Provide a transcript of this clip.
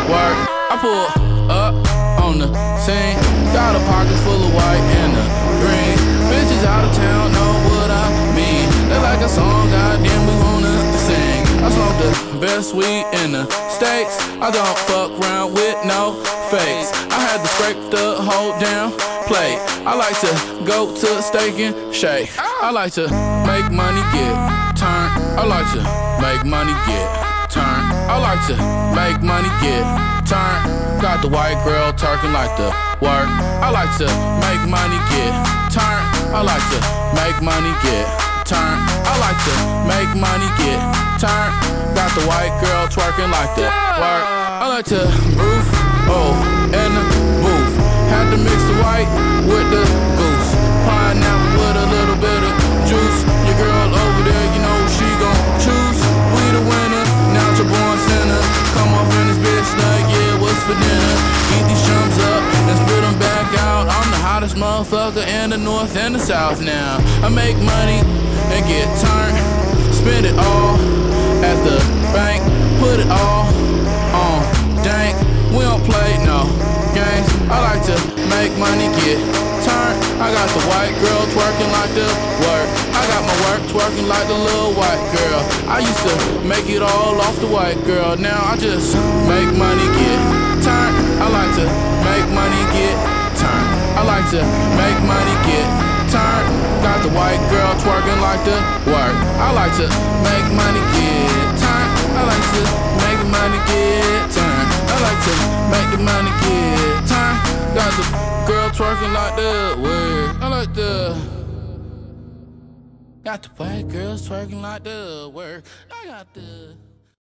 work. I pull up on the scene, got a pocket full of white and the green. Bitches out of town know what I mean. They like a song, goddamn, we wanna sing. I smoke the best weed in the States. I don't fuck around with no fakes. I had to scrape the whole damn plate. I like to go to Steak and Shake. I like to make money, get turned. I like to make money, get turned. I like to make money, get turned. Got the white girl talking like the work. I like to make money, get turned. I like to make money, get turned. I like to make money, get turned. Got the white girl twerking like the work. I like to roof, oh, in the booth. Had to mix the white with the goose. Pineapple with a little bit of juice. Your girl over there, you know she gon' choose. We the winner, now you're born sinner. Come off in this bitch like, yeah, what's for dinner? Eat these chumps up and spit them back out. I'm the hottest motherfucker in the north and the south now. I make money and get turned. Spend it all at the bank. Put it all on dank. We don't play no games. I like to make money, get turned. I got the white girl twerking like the work. I got my work twerking like the little white girl. I used to make it all off the white girl. Now I just make money, get turned. I like to make money, get turned. I like to make money, get turned. Got the white girl twerking like the work. I like to make money, get turned. I like to make money, get turned. I like to make the money, get turned. Got the girl twerking like the work. I like the. Got the white girls twerking like the work. I got the.